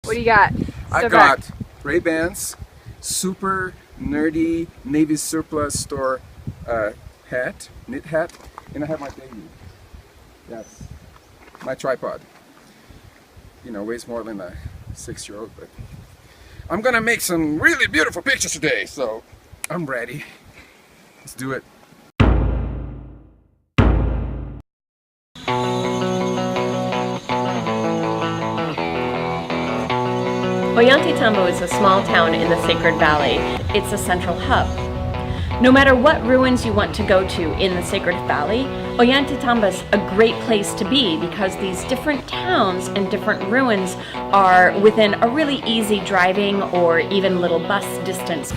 What do you got? I got Ray-Bans, super nerdy Navy surplus store hat, knit hat, and I have my baby. Yes, my tripod. You know, weighs more than a 6-year-old, but I'm gonna make some really beautiful pictures today, so I'm ready. Let's do it. Ollantaytambo is a small town in the Sacred Valley. It's a central hub. No matter what ruins you want to go to in the Sacred Valley, Ollantaytambo is a great place to be because these different towns and different ruins are within a really easy driving or even little bus distance.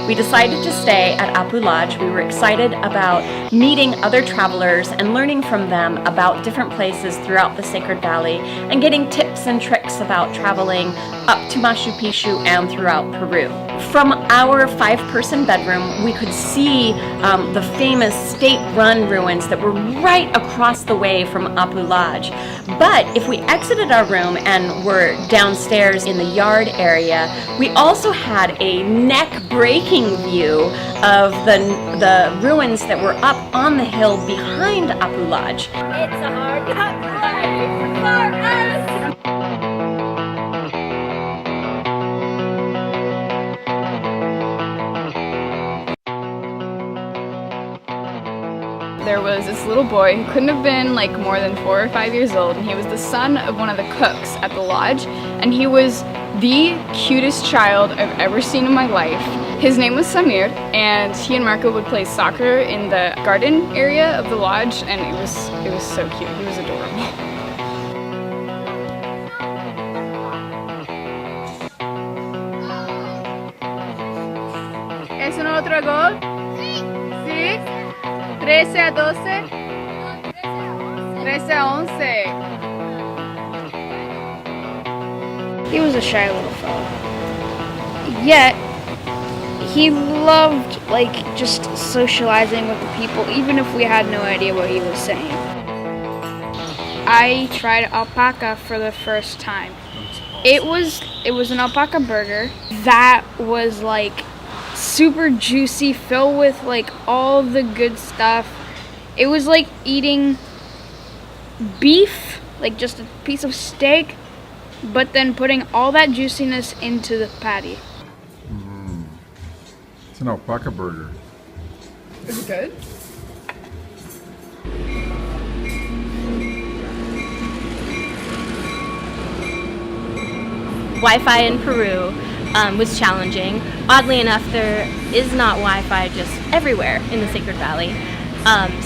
We decided to stay at Apu Lodge. We were excited about meeting other travelers and learning from them about different places throughout the Sacred Valley and getting tips and tricks about traveling up to Machu Picchu and throughout Peru. From our 5-person bedroom, we could see the famous state-run ruins that were right across the way from Apu Lodge. But if we exited our room and were downstairs in the yard area, we also had a neck-breaking view of the ruins that were up on the hill behind Apu Lodge. It's a hard life for us. There was this little boy who couldn't have been like more than 4 or 5 years old, and he was the son of one of the cooks at the lodge, and he was the cutest child I've ever seen in my life. His name was Samir, and he and Marco would play soccer in the garden area of the lodge, and it was so cute. He was adorable. ¿Es un otro gol? Sí. 13-12. 13-11. He was a shy little fellow. Yet, he loved, like, just socializing with the people, even if we had no idea what he was saying. I tried alpaca for the first time. It was an alpaca burger that was, like, super juicy, filled with, like, all the good stuff. It was like eating beef, like just a piece of steak, but then putting all that juiciness into the patty. It's an alpaca burger. Is it good? Wi-Fi in Peru was challenging. Oddly enough, there is not Wi-Fi just everywhere in the Sacred Valley.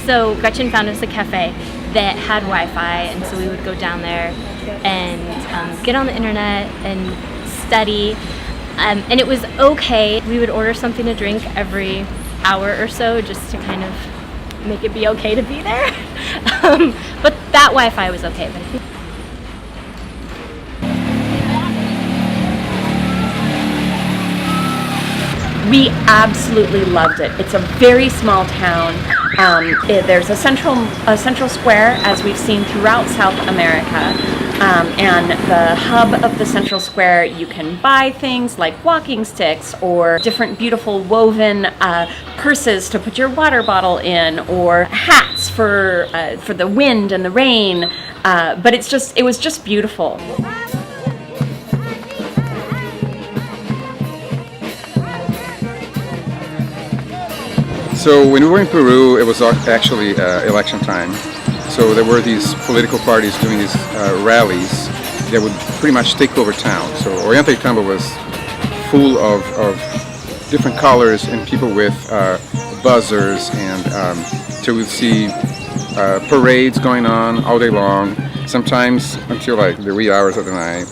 So Gretchen found us a cafe that had Wi-Fi, and so we would go down there and get on the internet and study. And it was okay. We would order something to drink every hour or so just to kind of make it be okay to be there. But that Wi-Fi was okay. But I think We absolutely loved it. It's a very small town. There's a central square, as we've seen throughout South America. And the hub of the central square, you can buy things like walking sticks or different beautiful woven purses to put your water bottle in, or hats for the wind and the rain. But it was just beautiful. So when we were in Peru, it was actually election time. So there were these political parties doing these rallies that would pretty much take over town. So Ollantaytambo was full of different colors and people with buzzers, and so we'd see parades going on all day long, sometimes until like the wee hours of the night.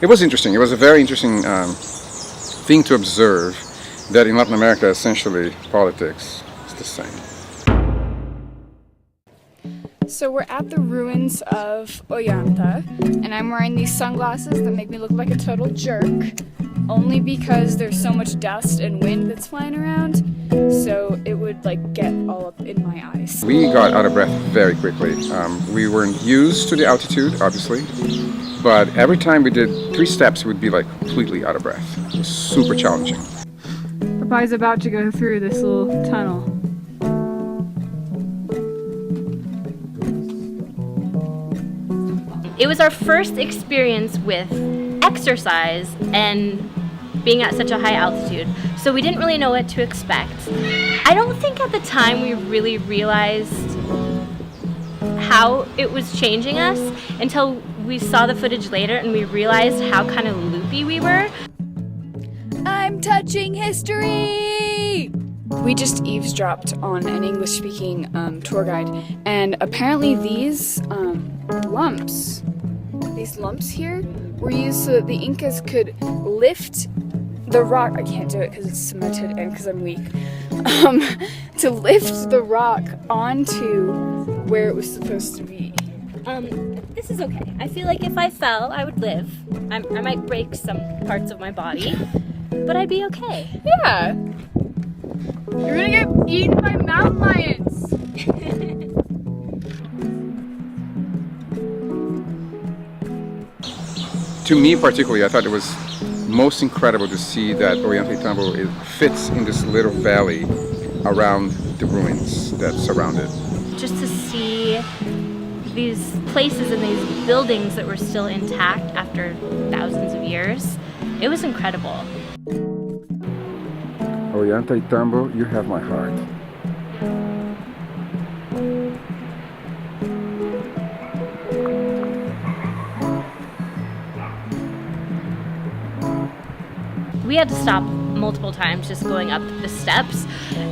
It was interesting. It was a very interesting thing to observe, that in Latin America, essentially, politics is the same. So we're at the ruins of Ollanta, and I'm wearing these sunglasses that make me look like a total jerk. only because there's so much dust and wind that's flying around, so it would like get all up in my eyes. We got out of breath very quickly. We weren't used to the altitude, obviously, but every time we did 3 steps, we'd be like completely out of breath. It was super challenging. Papa's about to go through this little tunnel. It was our first experience with exercise and being at such a high altitude, so we didn't really know what to expect. I don't think at the time we really realized how it was changing us until we saw the footage later and we realized how kind of loopy we were. I'm touching history! We just eavesdropped on an English-speaking tour guide, and apparently these lumps here were used so that the Incas could lift the rock. I can't do it because it's cemented and because I'm weak. To lift the rock onto where it was supposed to be. This is okay. I feel like if I fell, I would live. I might break some parts of my body, but I'd be okay. Yeah. You're gonna get eaten by mountain lions. To me particularly, I thought it was most incredible to see that Ollantaytambo fits in this little valley around the ruins that surround it. Just to see these places and these buildings that were still intact after thousands of years, it was incredible. Ollantaytambo, you have my heart. We had to stop multiple times just going up the steps,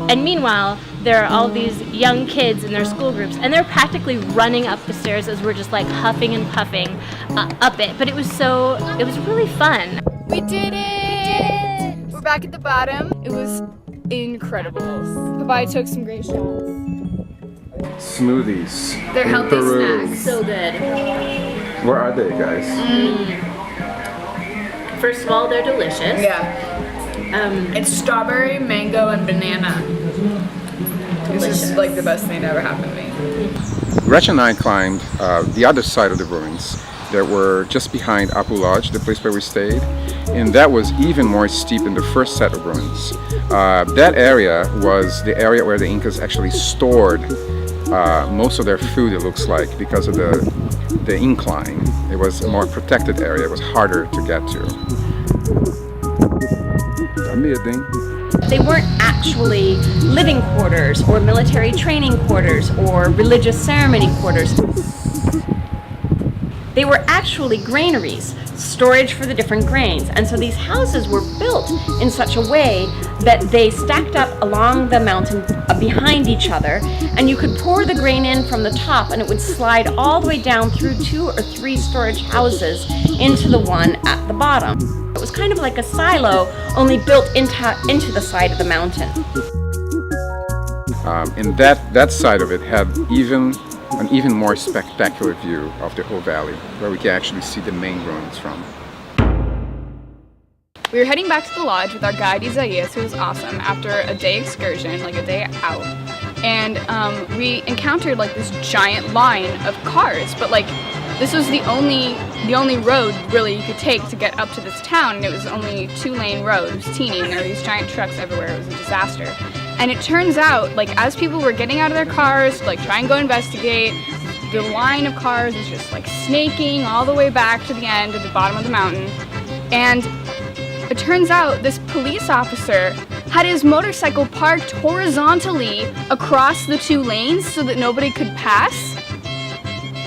and meanwhile there are all these young kids in their school groups and they're practically running up the stairs as we're just like huffing and puffing up it, but it was really fun. We did it! We're back at the bottom. It was incredible. Papai took some great shots. Smoothies. They're in healthy Peru. snacks. So good. Where are they, guys? First of all, they're delicious. Yeah. It's strawberry, mango, and banana. This is like the best thing that ever happened to me. Gretchen and I climbed the other side of the ruins that were just behind Apu Lodge, the place where we stayed, and that was even more steep than the first set of ruins. That area was the area where the Incas actually stored most of their food, it looks like, because of the incline. It was a more protected area, it was harder to get to. They weren't actually living quarters or military training quarters or religious ceremony quarters. They were actually granaries, storage for the different grains. And so these houses were built in such a way that they stacked up along the mountain behind each other, and you could pour the grain in from the top and it would slide all the way down through 2 or 3 storage houses into the one at the bottom. It was kind of like a silo, only built into the side of the mountain. And that side of it had an even more spectacular view of the whole valley, where we can actually see the main ruins from. We were heading back to the lodge with our guide Isaias, who was awesome, after a day excursion, like a day out. And we encountered like this giant line of cars, but like this was the only road really you could take to get up to this town, and it was only 2-lane road. It was teeny, and there were these giant trucks everywhere. It was a disaster. And it turns out, like, as people were getting out of their cars to like try and go investigate, the line of cars was just like snaking all the way back to the end at the bottom of the mountain. And it turns out this police officer had his motorcycle parked horizontally across the 2 lanes so that nobody could pass.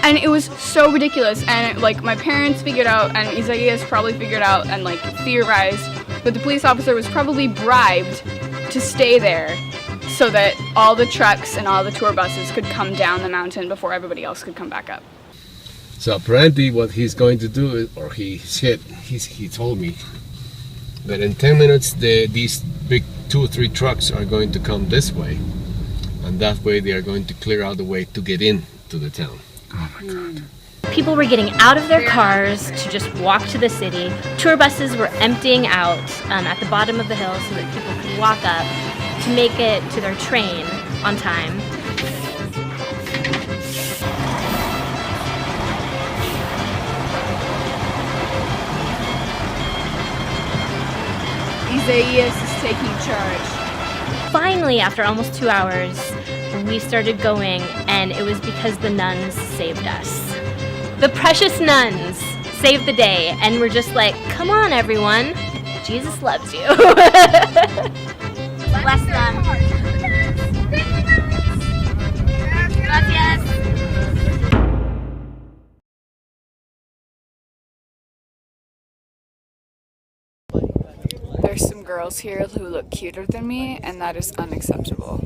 And it was so ridiculous, and like my parents figured out, and Isaias probably figured out and like theorized that the police officer was probably bribed to stay there so that all the trucks and all the tour buses could come down the mountain before everybody else could come back up. So apparently what he's going to do is, or he told me that in 10 minutes these big 2 or 3 trucks are going to come this way, and that way they are going to clear out the way to get in to the town. Oh my God. People were getting out of their cars to just walk to the city. Tour buses were emptying out at the bottom of the hill so that people could walk up to make it to their train on time. Isaias is taking charge. Finally, after almost 2 hours, we started going, and it was because the nuns saved us. The precious nuns saved the day, and we're just like, come on, everyone. Jesus loves you. Bless them. Gracias. There's some girls here who look cuter than me, and that is unacceptable.